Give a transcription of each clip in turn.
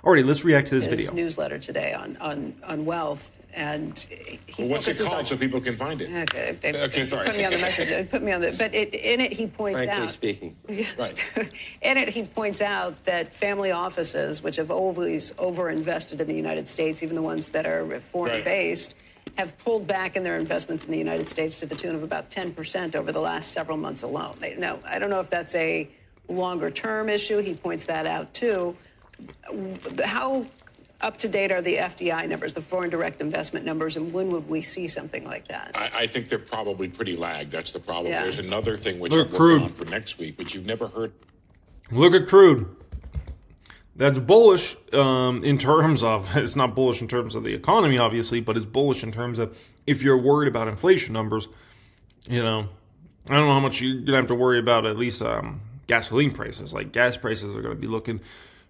Alrighty, let's react to this video. Newsletter today on wealth, and what's it called so people can find it? Okay, sorry. Put me on the message. Put me on the. But in it, he points out. Frankly speaking, right. In it, he points out that family offices, which have always overinvested in the United States, even the ones that are foreign-based, have pulled back in their investments in the United States to the tune of about 10% over the last several months alone. Now, I don't know if that's a longer-term issue. He points that out too. How up to date are the FDI numbers, the foreign direct investment numbers, and when would we see something like that? I think they're probably pretty lagged. That's the problem. Yeah. There's another thing which Look, I'm working crude. on for next week, which you've never heard. Look at crude. That's bullish in terms of, it's not bullish in terms of the economy, obviously, but it's bullish in terms of if you're worried about inflation numbers, you know, I don't know how much you're going to have to worry about at least gasoline prices. Like gas prices are going to be looking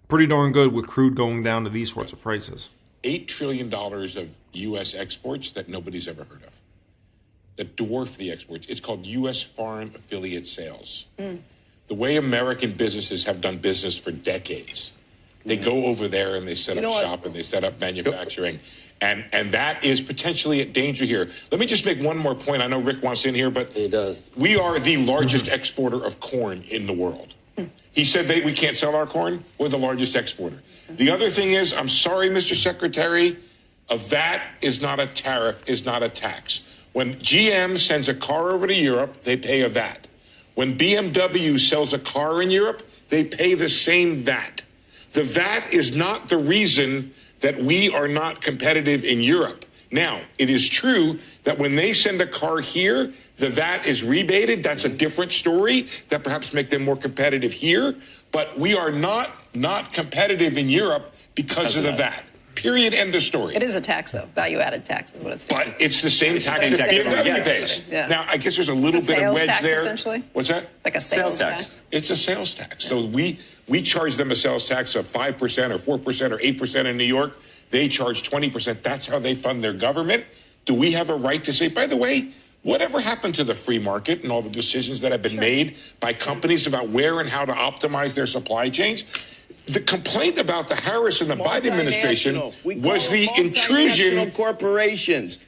pretty darn good with crude going down to these sorts of prices. $8 trillion of U.S. exports that nobody's ever heard of, that dwarf the exports. It's called U.S. foreign affiliate sales. The way American businesses have done business for decades. They go over there and they set up shop and they set up manufacturing. And that is potentially at danger here. Let me just make one more point. I know Rick wants in here, but he does. We are the largest exporter of corn in the world. He said we can't sell our corn. We're the largest exporter. The other thing is, I'm sorry, Mr. Secretary, a VAT is not a tariff, is not a tax. When GM sends a car over to Europe, they pay a VAT. When BMW sells a car in Europe, they pay the same VAT. The VAT is not the reason that we are not competitive in Europe. Now, it is true that when they send a car here, the VAT is rebated. That's a different story that perhaps make them more competitive here. But we are not competitive in Europe because of the VAT. Period. End of story. It is a tax, though. Value-added tax is what it's. But it's the same tax tax that BMW pays. Yeah. Now, I guess there's a little bit of wedge tax, there. Essentially? What's that? It's like a sales tax. It's a sales tax. So we charge them a sales tax of 5% or 4% or 8% in New York. They charge 20%. That's how they fund their government. Do we have a right to say, by the way, whatever happened to the free market and all the decisions that have been made by companies about where and how to optimize their supply chains? The complaint about the Harris and the Biden administration was the intrusion. Multinational corporations.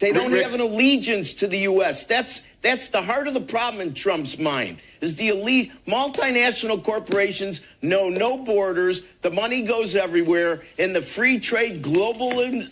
They don't have an allegiance to the U.S. That's the heart of the problem in Trump's mind. Is the elite multinational corporations know no borders, the money goes everywhere, and the free trade globalism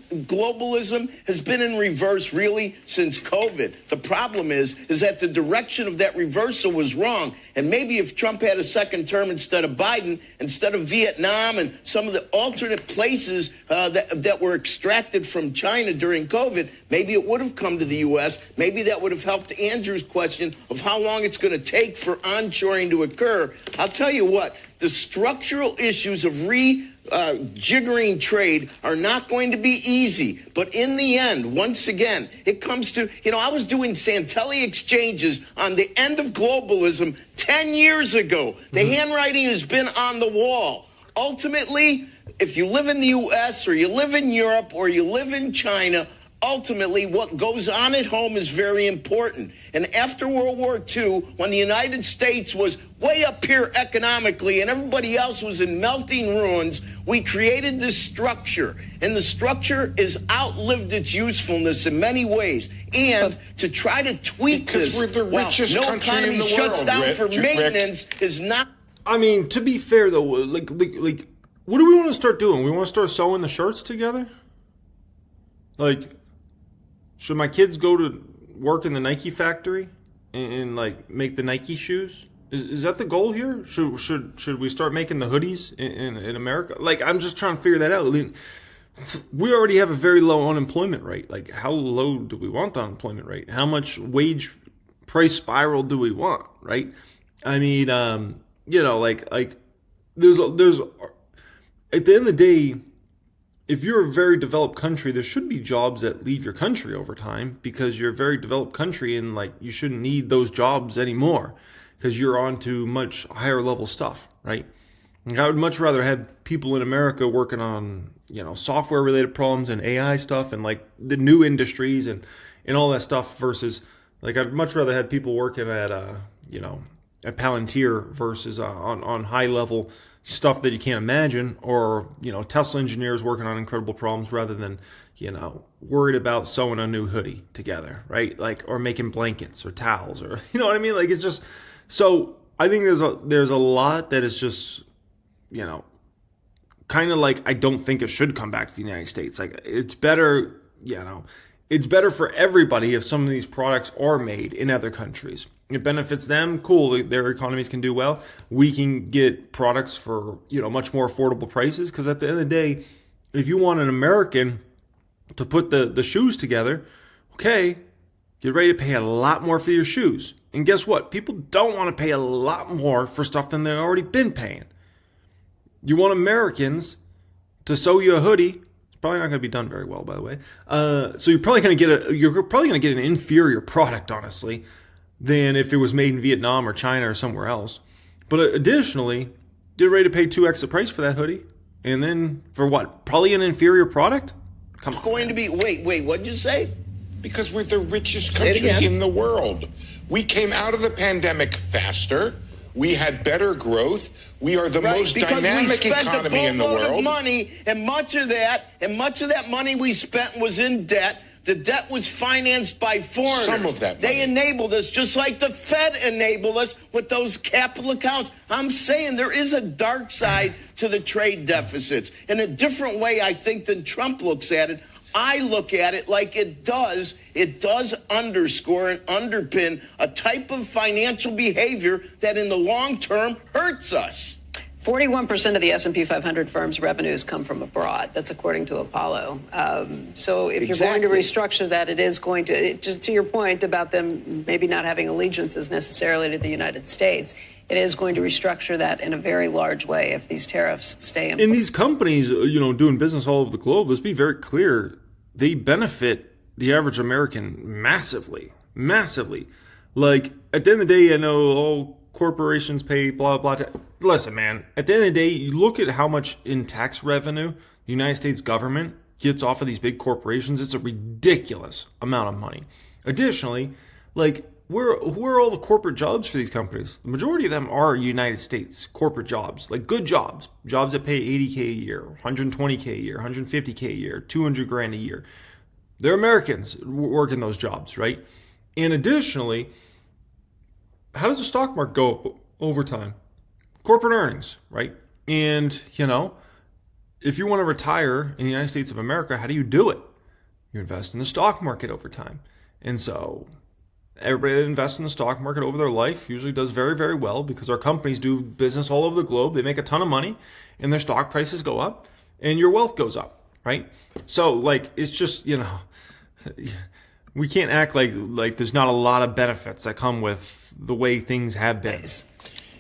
has been in reverse really since COVID. The problem is that the direction of that reversal was wrong. And maybe if Trump had a second term instead of Biden, instead of Vietnam and some of the alternate places that were extracted from China during COVID, maybe it would have come to the U.S. Maybe that would have helped Andrew's question of how long it's going to take for onshoring to occur. I'll tell you what, the structural issues of jiggering trade are not going to be easy. But in the end, once again, it comes to, I was doing Santelli exchanges on the end of globalism 10 years ago. The handwriting has been on the wall. Ultimately, if you live in the U.S. or you live in Europe or you live in China, ultimately, what goes on at home is very important. And after World War II, when the United States was way up here economically and everybody else was in melting ruins, we created this structure. And the structure has outlived its usefulness in many ways. And to try to tweak because we're the richest country in the shuts world, down for maintenance is not. I mean, to be fair, though, like, what do we want to start doing? We want to start sewing the shirts together? Like, should my kids go to work in the Nike factory and like make the Nike shoes? Is that the goal here? Should we start making the hoodies in America? Like, I'm just trying to figure that out. I mean, we already have a very low unemployment rate. Like, how low do we want the unemployment rate? How much wage price spiral do we want? Right? I mean, like there's at the end of the day, if you're a very developed country, there should be jobs that leave your country over time because you're a very developed country and like you shouldn't need those jobs anymore because you're on to much higher level stuff, right? Like, I would much rather have people in America working on, software related problems and AI stuff and like the new industries and all that stuff versus like I'd much rather have people working at at Palantir versus on high level stuff that you can't imagine, or Tesla engineers working on incredible problems rather than worried about sewing a new hoodie together, right? Like, or making blankets or towels, or what I mean? Like, it's just, so I think there's a lot that is just kind of like, I don't think it should come back to the United States. Like, it's better, it's better for everybody if some of these products are made in other countries. It benefits them, cool, their economies can do well. We can get products for, much more affordable prices, because at the end of the day, if you want an American to put the shoes together, okay, get ready to pay a lot more for your shoes. And guess what? People don't want to pay a lot more for stuff than they've already been paying. You want Americans to sew you a hoodie. It's probably not going to be done very well, by the way. So you're probably going to get an inferior product, honestly, than if it was made in Vietnam or China or somewhere else. But additionally, get ready to pay 2x the price for that hoodie. And then for what? Probably an inferior product? Come on. Going to be, wait, what'd you say? Because we're the richest country in the world. We came out of the pandemic faster. We had better growth. We are the most dynamic economy in the world. Because we spent a boatload of money, and much of that money we spent was in debt. The debt was financed by foreigners. Some of that money. They enabled us, just like the Fed enabled us with those capital accounts. I'm saying there is a dark side to the trade deficits. In a different way, I think, than Trump looks at it. I look at it like it does underscore and underpin a type of financial behavior that in the long term hurts us. 41% of the S&P 500 firms' revenues come from abroad. That's according to Apollo. So if you're going to restructure that, it is going to, just to your point about them maybe not having allegiances necessarily to the United States, it is going to restructure that in a very large way if these tariffs stay in place. And these companies, doing business all over the globe, let's be very clear, they benefit the average American massively. Like, at the end of the day, I know, corporations pay blah, blah, blah. Listen, man, at the end of the day, you look at how much in tax revenue the United States government gets off of these big corporations. It's a ridiculous amount of money. Additionally, like, where are all the corporate jobs for these companies? The majority of them are United States corporate jobs, like good jobs that pay $80K a year, $120K a year, $150K a year, $200,000 a year. They're Americans working those jobs, right? And additionally, how does the stock market go up over time? Corporate earnings, right? And, if you want to retire in the United States of America, how do you do it? You invest in the stock market over time. And so everybody that invests in the stock market over their life usually does very, very well, because our companies do business all over the globe. They make a ton of money and their stock prices go up and your wealth goes up, right? So, like, it's just, we can't act like there's not a lot of benefits that come with the way things have been.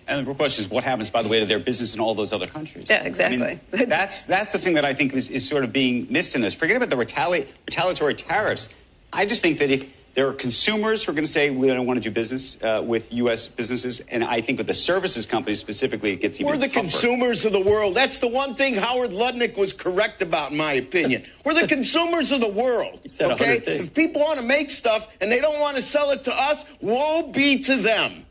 And the real question is, what happens, by the way, to their business in all those other countries? Yeah, exactly. I mean, that's the thing that I think is sort of being missed in this. Forget about the retaliatory tariffs. I just think that if there are consumers who are going to say, we don't want to do business with U.S. businesses, and I think with the services companies specifically, it gets even tougher. We're the consumers of the world. That's the one thing Howard Lutnick was correct about, in my opinion. We're the consumers of the world. He said okay? If people want to make stuff and they don't want to sell it to us, woe be to them.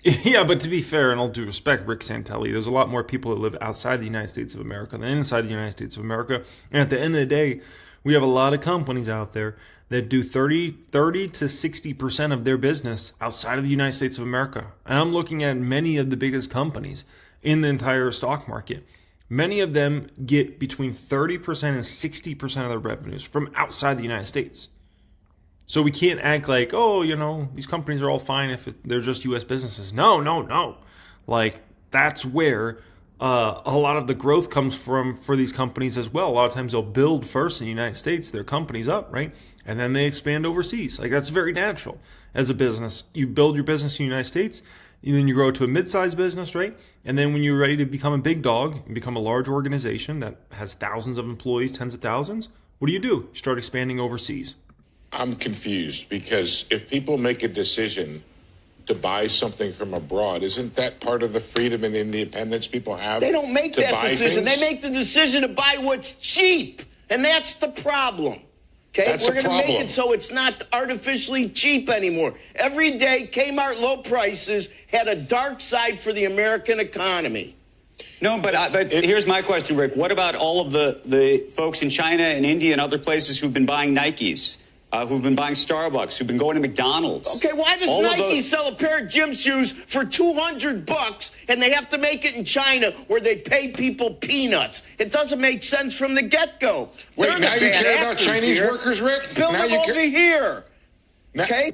Yeah, but to be fair, and all due respect, Rick Santelli, there's a lot more people that live outside the United States of America than inside the United States of America. And at the end of the day, we have a lot of companies out there that do 30 to 60% of their business outside of the United States of America. And I'm looking at many of the biggest companies in the entire stock market. Many of them get between 30% and 60% of their revenues from outside the United States. So we can't act like, these companies are all fine if they're just U.S. businesses. No. Like, that's where a lot of the growth comes from for these companies as well. A lot of times they'll build first in the United States, their companies up, right? And then they expand overseas. Like, that's very natural as a business. You build your business in the United States, and then you grow to a mid-sized business, right? And then when you're ready to become a big dog and become a large organization that has thousands of employees, tens of thousands, what do? You start expanding overseas. I'm confused, because if people make a decision to buy something from abroad, isn't that part of the freedom and independence people have? They don't make that decision. Things? They make the decision to buy what's cheap, and that's the problem. Okay, That's we're a going to make problem. it so it's not artificially cheap anymore. Every day, Kmart low prices had a dark side for the American economy. No, but here's my question, Rick. What about all of the folks in China and India and other places who've been buying Nikes, who've been buying Starbucks, who've been going to McDonald's? Okay, why does Nike sell a pair of gym shoes for $200 and they have to make it in China where they pay people peanuts? It doesn't make sense from the get-go. Wait, They're now the you bad care about actors Chinese here. workers, Rick? Build Now them you over care- here. Now- Okay?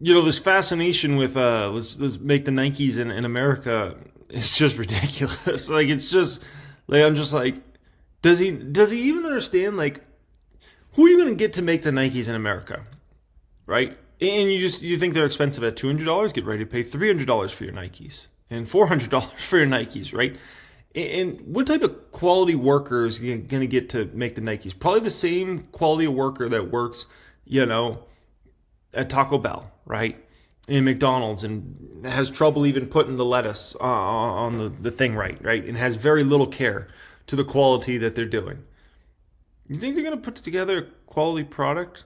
This fascination with let's make the Nikes in America is just ridiculous. Like, it's just like, I'm just like, does he even understand, like, who are you going to get to make the Nikes in America, right? And you think they're expensive at $200? Get ready to pay $300 for your Nikes and $400 for your Nikes, right? And what type of quality worker is going to get to make the Nikes? Probably the same quality of worker that works, at Taco Bell, right? In McDonald's, and has trouble even putting the lettuce on the thing right? And has very little care to the quality that they're doing. You think they're going to put together a quality product?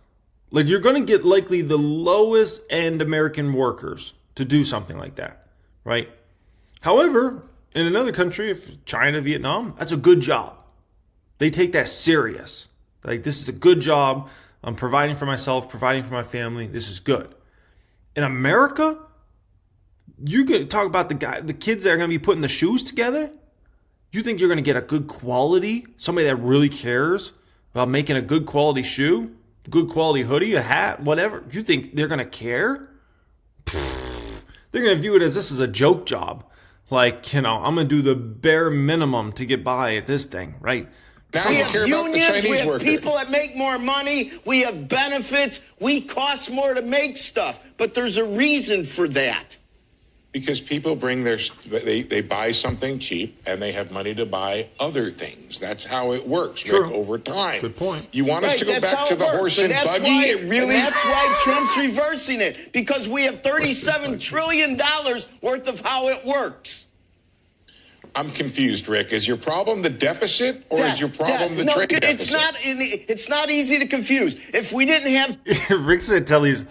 Like, you're going to get likely the lowest end American workers to do something like that, right? However, in another country, if China, Vietnam, that's a good job. They take that serious. Like, this is a good job. I'm providing for myself, providing for my family. This is good. In America, you're going to talk about the kids that are going to be putting the shoes together. You think you're going to get a good quality, somebody that really cares about making a good quality shoe, good quality hoodie, a hat, whatever? You think they're going to care? They're going to view it as this is a joke job. Like, I'm going to do the bare minimum to get by at this thing, right? Now We you have care about the unions, we Chinese have worker. people that make more money, we have benefits, we cost more to make stuff. But there's a reason for that. Because people bring they buy something cheap and they have money to buy other things. That's how it works, True. Rick, over time. Good point. You want us to go that's back how to it the works. horse and that's buggy? why- It really... and that's why Trump's reversing it, because we have $37 trillion worth of how it works. I'm confused, Rick. Is your problem the deficit or is your problem the trade deficit? It's not easy to confuse. If we didn't have Rick Santelli's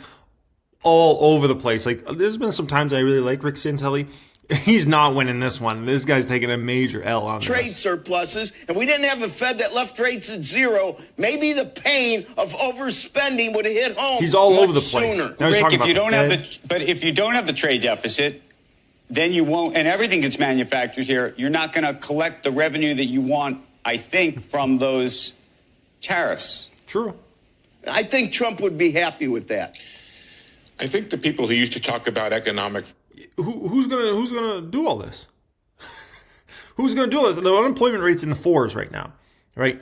all over the place. Like, there's been some times I really like Rick Santelli. He's not winning this one. This guy's taking a major L on trade this. surpluses, and we didn't have a Fed that left rates at zero, maybe the pain of overspending would have hit home. He's all much over the place. sooner. Now he's Rick, talking if you about don't the have Fed. but if you don't have the trade deficit, then you won't, and everything gets manufactured here. You're not going to collect the revenue that you want, I think, from those tariffs. True. I think Trump would be happy with that. I think the people who used to talk about economic... Who's gonna do all this? Who's gonna do all this? The unemployment rate's in the 4s right now, right?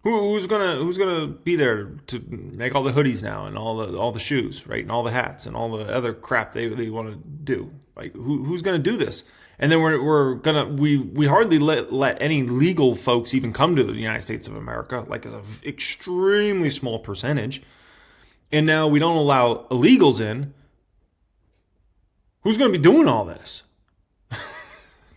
Who's gonna be there to make all the hoodies now and all the shoes, right, and all the hats and all the other crap they want to do? Like, who's gonna do this? And then we hardly let any legal folks even come to the United States of America, like, as an extremely small percentage. And now we don't allow illegals in. Who's going to be doing all this?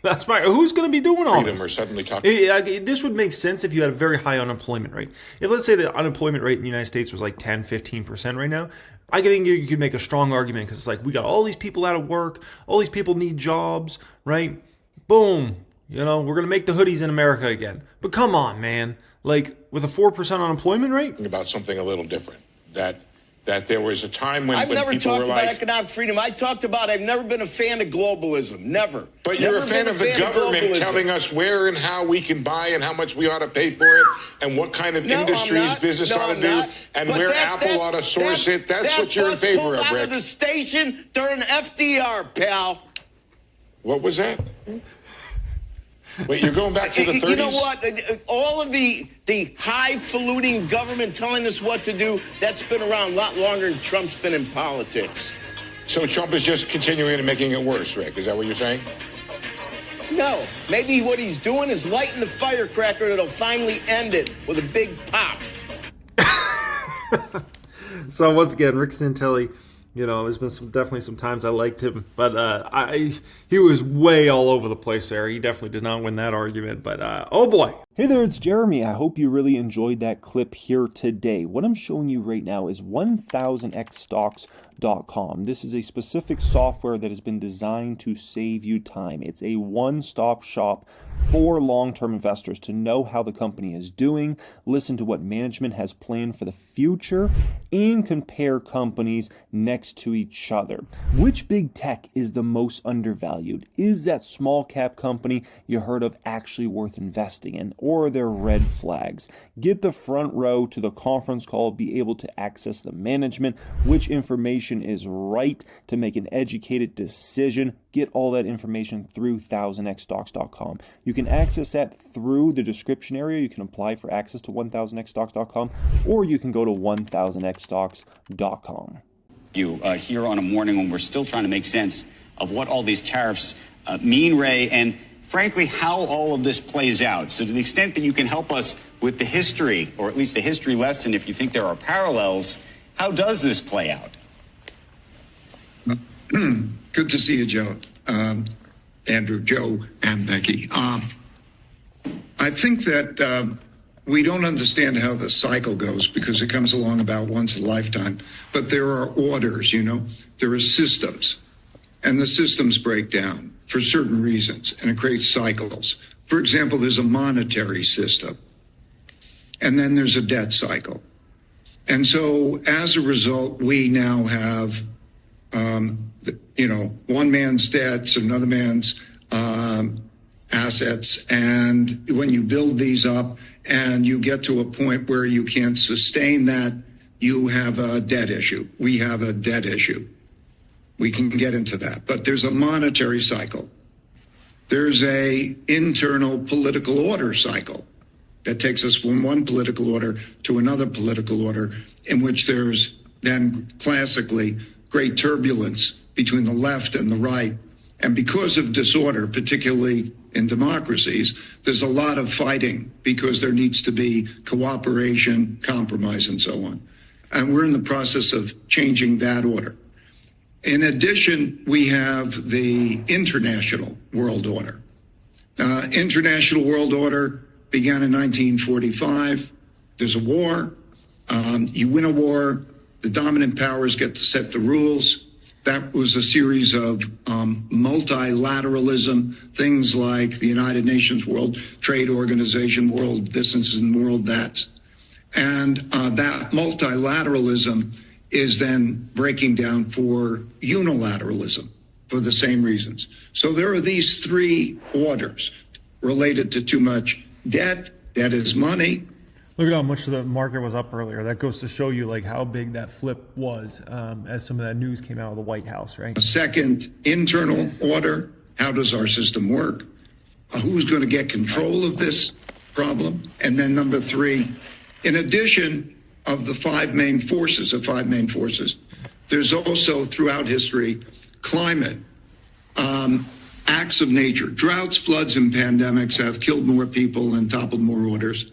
Who's going to be doing all freedom this? are suddenly talking... This would make sense if you had a very high unemployment rate. If, let's say, the unemployment rate in the United States was like 10, 15% right now, I think you could make a strong argument, because it's like, we got all these people out of work, all these people need jobs, right? Boom. We're going to make the hoodies in America again. But come on, man. Like, with a 4% unemployment rate? about something a little different. That there was a time when I've never people talked were about like... economic freedom. I talked about I've never been a fan of globalism. Never. But you're Never a fan been of the government globalism. telling us where and how we can buy and how much we ought to pay for it and what kind of industries business ought to do and But where Apple ought to source it. That's what you're in favor of, That bus pulled out Rick. of the station during FDR, pal. What was that? Wait, you're going back to the 30s? You know what? All of the highfalutin government telling us what to do, that's been around a lot longer than Trump's been in politics. So Trump is just continuing and making it worse, Rick. Is that what you're saying? No. Maybe what he's doing is lighting the firecracker that'll finally end it with a big pop. So once again, Rick Santelli You know, there's been definitely some times I liked him, but he was way all over the place there. He definitely did not win that argument, but oh boy. Hey there, it's Jeremy. I hope you really enjoyed that clip here today. What I'm showing you right now is 1000xstocks.com. This is a specific software that has been designed to save you time. It's a one-stop shop for long-term investors to know how the company is doing, listen to what management has planned for the future, and compare companies next to each other. Which big tech is the most undervalued? Is that small cap company you heard of actually worth investing in? Or are there red flags? Get the front row to the conference call, be able to access the management, which information is right to make an educated decision. Get all that information through 1000xstocks.com. You can access that through the description area. You can apply for access to 1000xstocks.com, or you can go to 1000xstocks.com. You here on a morning when we're still trying to make sense of what all these tariffs mean, Ray, and frankly, how all of this plays out. So to the extent that you can help us with the history, or at least a history lesson, if you think there are parallels, how does this play out? Good to see you, Joe. Andrew, Joe, and Becky. I think that we don't understand how the cycle goes because it comes along about once a lifetime. But there are orders, you know, there are systems, and the systems break down for certain reasons, and it creates cycles. For example, there's a monetary system, and then there's a debt cycle. And so as a result, we now have one man's debts, another man's assets. And when you build these up and you get to a point where you can't sustain that, you have a debt issue. We have a debt issue. We can get into that. But there's a monetary cycle. There's a internal political order cycle that takes us from one political order to another political order, in which there's then classically great turbulence between the left and the right. And because of disorder, particularly in democracies, there's a lot of fighting because there needs to be cooperation, compromise, and so on. And we're in the process of changing that order. In addition, we have the international world order. International world order began in 1945. There's a war. You win a war. The dominant powers get to set the rules. That was a series of multilateralism, things like the United Nations World Trade Organization, world this and world that. And that multilateralism is then breaking down for unilateralism for the same reasons. So there are these three orders related to too much debt. Debt is money. Look at how much the market was up earlier. That goes to show you like how big that flip was as some of that news came out of the White House, right? Second, internal order. How does our system work? Who's going to get control of this problem? And then number three, in addition of the five main forces, there's also throughout history climate, acts of nature. Droughts, floods, and pandemics have killed more people and toppled more orders.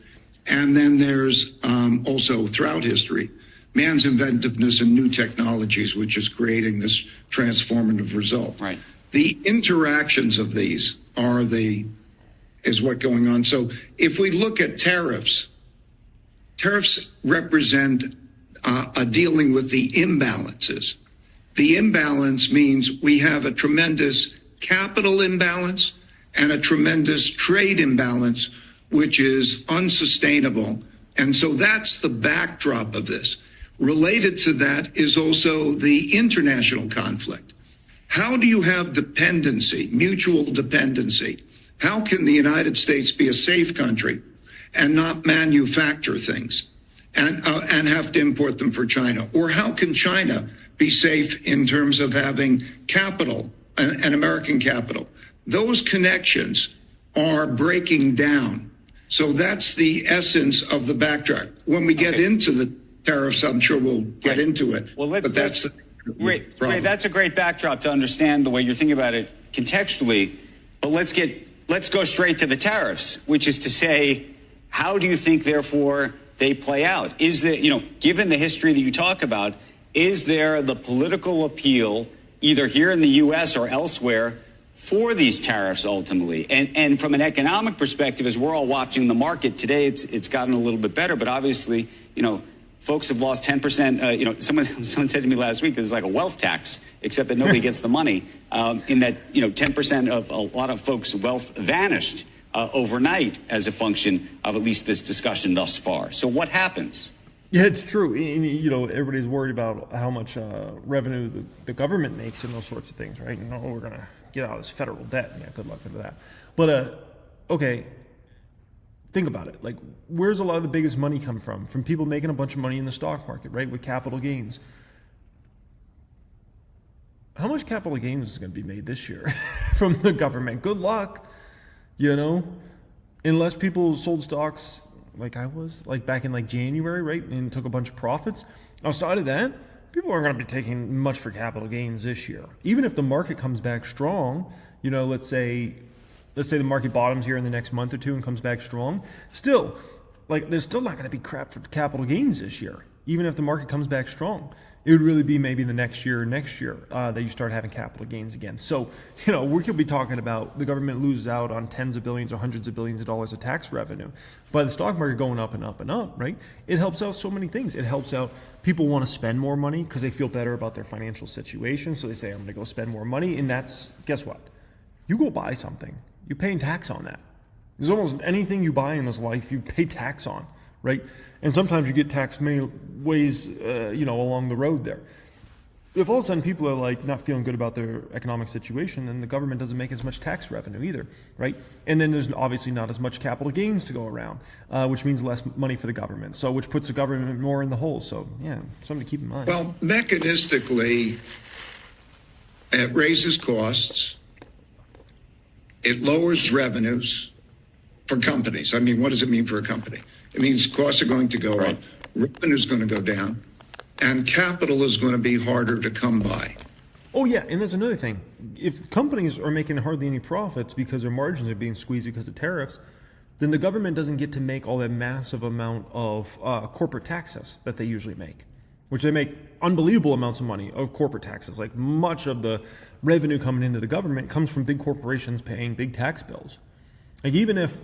And then there's also throughout history, man's inventiveness and new technologies, which is creating this transformative result. Right. The interactions of these is what's going on. So if we look at tariffs represent a dealing with the imbalances. The imbalance means we have a tremendous capital imbalance and a tremendous trade imbalance, which is unsustainable. And so that's the backdrop of this. Related to that is also the international conflict. How do you have dependency, mutual dependency? How can the United States be a safe country and not manufacture things and have to import them for China? Or how can China be safe in terms of having capital, an American capital? Those connections are breaking down. So that's the essence of the backtrack. When we get into the tariffs, I'm sure we'll get into it. Well, but that's Ray, that's a great backdrop to understand the way you're thinking about it contextually. But let's go straight to the tariffs, which is to say, how do you think, therefore, they play out? Is that, given the history that you talk about, is there the political appeal, either here in the U.S. or elsewhere, for these tariffs ultimately? And from an economic perspective, as we're all watching the market today, it's gotten a little bit better, but obviously, folks have lost 10%. Someone said to me last week, this is like a wealth tax, except that nobody gets the money. In that, 10% of a lot of folks' wealth vanished overnight as a function of at least this discussion thus far. So what happens? Yeah, it's true. Everybody's worried about how much revenue the government makes and those sorts of things, right? We're going to get out of this federal debt. Yeah, good luck with that. But, okay, think about it. Like, where's a lot of the biggest money come from? From people making a bunch of money in the stock market, right, with capital gains. How much capital gains is going to be made this year from the government? Good luck, unless people sold stocks like I was, like back in January, right, and took a bunch of profits. Outside of that, people aren't going to be taking much for capital gains this year. Even if the market comes back strong, let's say the market bottoms here in the next month or two and comes back strong, still, there's still not going to be crap for capital gains this year. Even if the market comes back strong, it would really be maybe the next year that you start having capital gains again. So, we could be talking about the government loses out on tens of billions or hundreds of billions of dollars of tax revenue. But the stock market going up and up and up, right? It helps out so many things. It helps out people want to spend more money because they feel better about their financial situation. So they say, I'm going to go spend more money. And that's, guess what? You go buy something. You're paying tax on that. There's almost anything you buy in this life, you pay tax on, right? And sometimes you get taxed many ways, along the road there. If all of a sudden people are not feeling good about their economic situation, then the government doesn't make as much tax revenue either, right? And then there's obviously not as much capital gains to go around, which means less money for the government. So which puts the government more in the hole. So yeah, something to keep in mind. Well, mechanistically, it raises costs. It lowers revenues for companies. I mean, what does it mean for a company? It means costs are going to go up, revenue is going to go down, and capital is going to be harder to come by. Oh yeah, and there's another thing. If companies are making hardly any profits because their margins are being squeezed because of tariffs, then the government doesn't get to make all that massive amount of corporate taxes that they usually make, which they make unbelievable amounts of money of corporate taxes. Like much of the revenue coming into the government comes from big corporations paying big tax bills. Like even if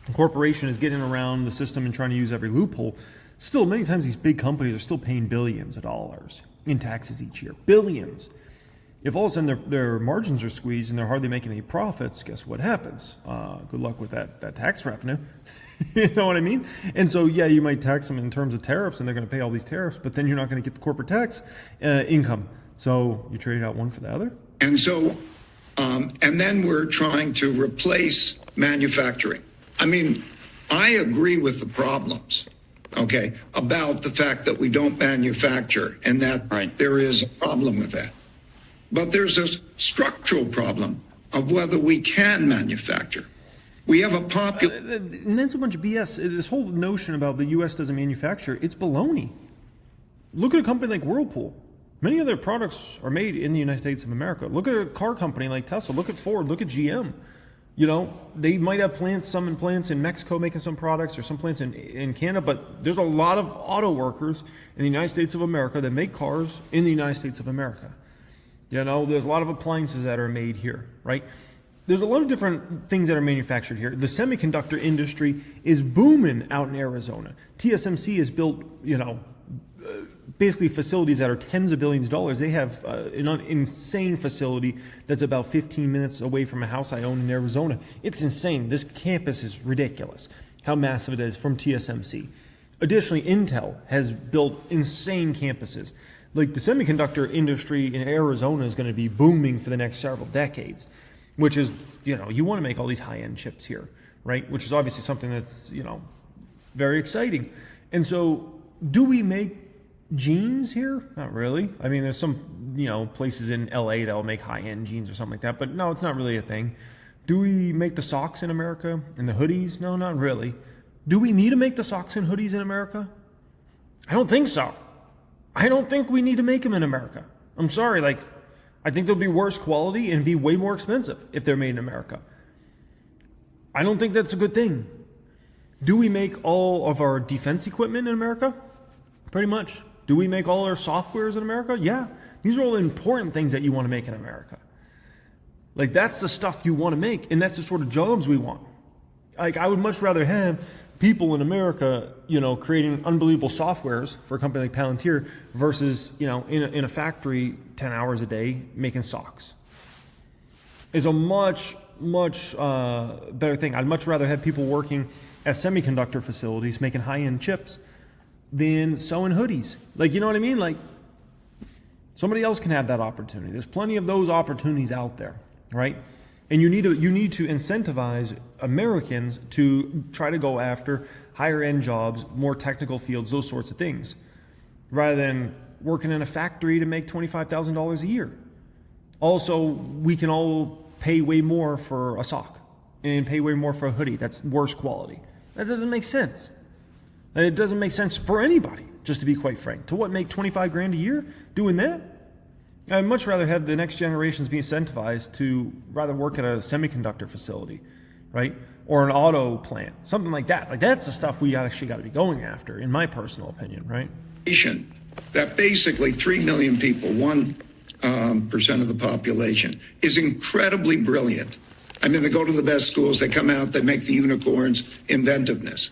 a corporation is getting around the system and trying to use every loophole, still many times these big companies are still paying billions of dollars in taxes each year. Billions. If all of a sudden their margins are squeezed and they're hardly making any profits, guess what happens? Good luck with that tax revenue. You know what I mean? And so, yeah, you might tax them in terms of tariffs and they're going to pay all these tariffs, but then you're not going to get the corporate tax income. So you trade out one for the other. And so, and then we're trying to replace manufacturing. I mean, I agree with the problems, okay, about the fact that we don't manufacture and that there is a problem with that. But there's a structural problem of whether we can manufacture. We have a popular... And that's a bunch of BS. This whole notion about the U.S. doesn't manufacture, it's baloney. Look at a company like Whirlpool. Many of their products are made in the United States of America. Look at a car company like Tesla. Look at Ford. Look at GM. They might have some plants in Mexico making some products or some plants in Canada, but there's a lot of auto workers in the United States of America that make cars in the United States of America. There's a lot of appliances that are made here, right? There's a lot of different things that are manufactured here. The semiconductor industry is booming out in Arizona. TSMC has built, basically facilities that are tens of billions of dollars. They have an insane facility that's about 15 minutes away from a house I own in Arizona. It's insane. This campus is ridiculous, how massive it is from TSMC. Additionally, Intel has built insane campuses. Like the semiconductor industry in Arizona is going to be booming for the next several decades, which is, you want to make all these high-end chips here, right? Which is obviously something that's, very exciting. And so do we make jeans here? Not really. I mean, there's some, places in LA that will make high-end jeans or something like that, but no, it's not really a thing. Do we make the socks in America and the hoodies? No, not really. Do we need to make the socks and hoodies in America? I don't think so. I don't think we need to make them in America. I'm sorry, I think they'll be worse quality and be way more expensive if they're made in America. I don't think that's a good thing. Do we make all of our defense equipment in America? Pretty much. Do we make all our softwares in America? Yeah. These are all the important things that you want to make in America. Like, that's the stuff you want to make, and that's the sort of jobs we want. Like, I would much rather have people in America, creating unbelievable softwares for a company like Palantir versus, in a factory 10 hours a day making socks. Is a much better thing. I'd much rather have people working at semiconductor facilities making high-end chips than sewing hoodies. Like, you know what I mean? Like, somebody else can have that opportunity. There's plenty of those opportunities out there, right? And you need to incentivize Americans to try to go after higher end jobs, more technical fields, those sorts of things, rather than working in a factory to make $25,000 a year. Also, we can all pay way more for a sock and pay way more for a hoodie that's worse quality. That doesn't make sense. It doesn't make sense for anybody, just to be quite frank. To make 25 grand a year doing that? I'd much rather have the next generations be incentivized to rather work at a semiconductor facility, right? Or an auto plant, something like that. Like, that's the stuff we actually got to be going after, in my personal opinion, right? That basically 3 million people, 1% of the population, is incredibly brilliant. I mean, they go to the best schools, they come out, they make the unicorns, inventiveness.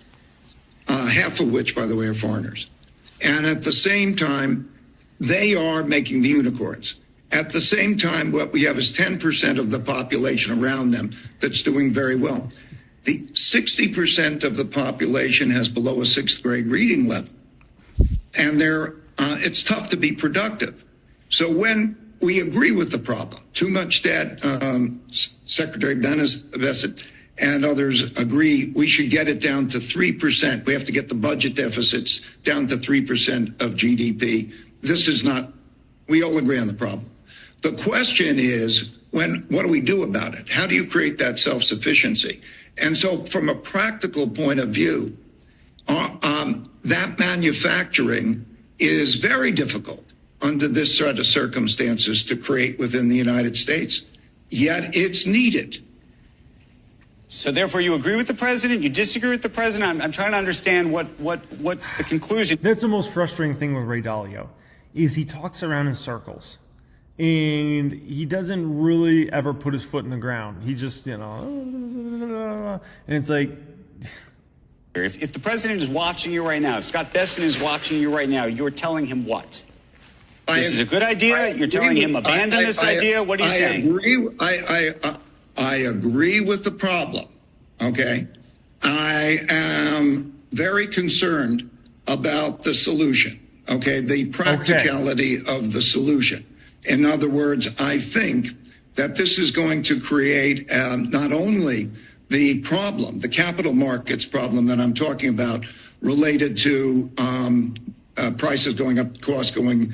Half of which, by the way, are foreigners. And at the same time, they are making the unicorns. At the same time, what we have is 10% of the population around them that's doing very well. The 60% of the population has below a 6th grade reading level. And it's tough to be productive. So when we agree with the problem, too much debt, Secretary Bennett and others agree we should get it down to 3%. We have to get the budget deficits down to 3% of GDP. This is not, we all agree on the problem. The question is, what do we do about it? How do you create that self-sufficiency? And so from a practical point of view, that manufacturing is very difficult under this sort of circumstances to create within the United States, yet it's needed. So therefore, you agree with the president? You disagree with the president? I'm trying to understand what the conclusion. That's the most frustrating thing with Ray Dalio, is he talks around in circles, and he doesn't really ever put his foot in the ground. He just, and it's like. If the president is watching you right now, if Scott Besson is watching you right now, you're telling him what? This is a good idea? You're telling him abandon this idea? What are you saying? I agree with the problem, okay? I am very concerned about the solution, okay? The practicality of the solution. In other words, I think that this is going to create not only the problem, the capital markets problem that I'm talking about related to prices going up, costs going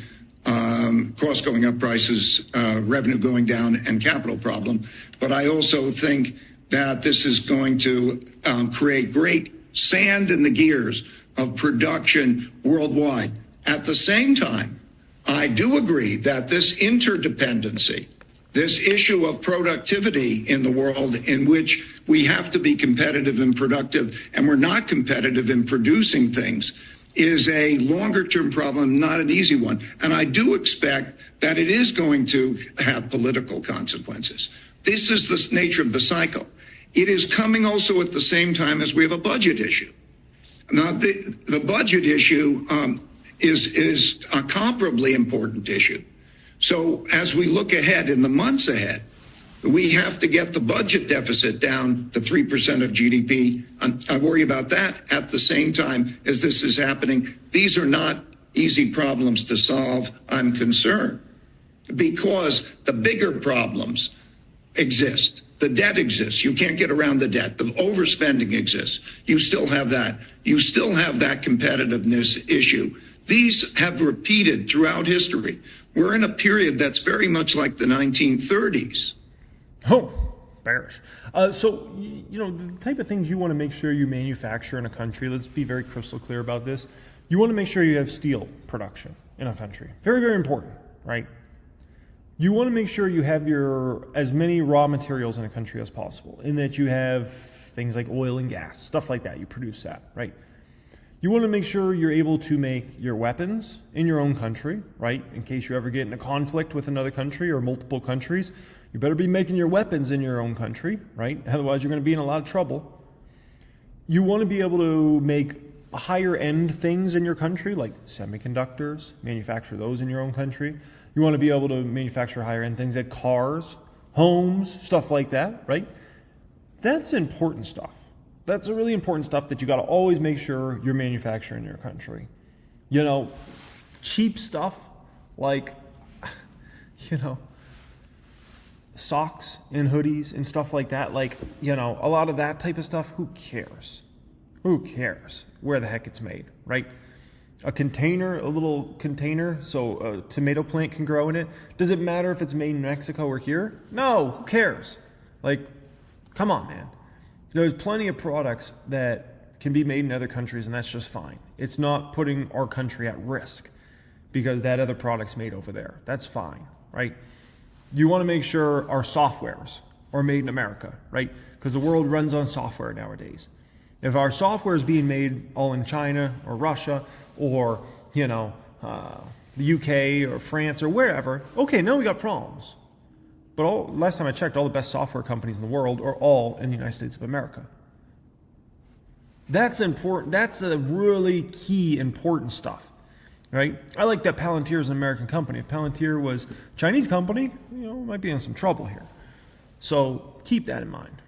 up, prices, revenue going down, and capital problem. But I also think that this is going to create great sand in the gears of production worldwide. At the same time, I do agree that this interdependency, this issue of productivity in the world in which we have to be competitive and productive, and we're not competitive in producing things, is a longer-term problem, not an easy one. And I do expect that it is going to have political consequences. This is the nature of the cycle. It is coming also at the same time as we have a budget issue. Now, the budget issue is a comparably important issue. So as we look ahead in the months ahead, we have to get the budget deficit down to 3% of GDP. I worry about that at the same time as this is happening. These are not easy problems to solve, I'm concerned, because the bigger problems exist. The debt exists. You can't get around the debt. The overspending exists. You still have that. You still have that competitiveness issue. These have repeated throughout history. We're in a period that's very much like the 1930s. Oh, bearish. So, the type of things you want to make sure you manufacture in a country, let's be very crystal clear about this. You want to make sure you have steel production in a country. Very, very important, right? You want to make sure you have as many raw materials in a country as possible, in that you have things like oil and gas, stuff like that. You produce that, right? You want to make sure you're able to make your weapons in your own country, right? In case you ever get in a conflict with another country or multiple countries, you better be making your weapons in your own country, right? Otherwise, you're going to be in a lot of trouble. You want to be able to make higher end things in your country, like semiconductors, manufacture those in your own country. You want to be able to manufacture higher end things like cars, homes, stuff like that, right? That's important stuff. That's a really important stuff that you got to always make sure you're manufacturing in your country. You know, cheap stuff like, you know, socks and hoodies and stuff like that, like, you know, a lot of that type of stuff, who cares? Who cares where the heck it's made, right? A container, a little container, so a tomato plant can grow in it. Does it matter if it's made in Mexico or here? No, who cares? Like, come on, man. There's plenty of products that can be made in other countries, and that's just fine. It's not putting our country at risk because that other product's made over there. That's fine, right? You want to make sure our softwares are made in America, right? Because the world runs on software nowadays. If our software is being made all in China or Russia or, you know, the UK or France or wherever, okay, now we got problems. But last time I checked, all the best software companies in the world are all in the United States of America. That's important. That's a really key important stuff, right? I like that Palantir is an American company. If Palantir was a Chinese company, you know, we might be in some trouble here. So keep that in mind.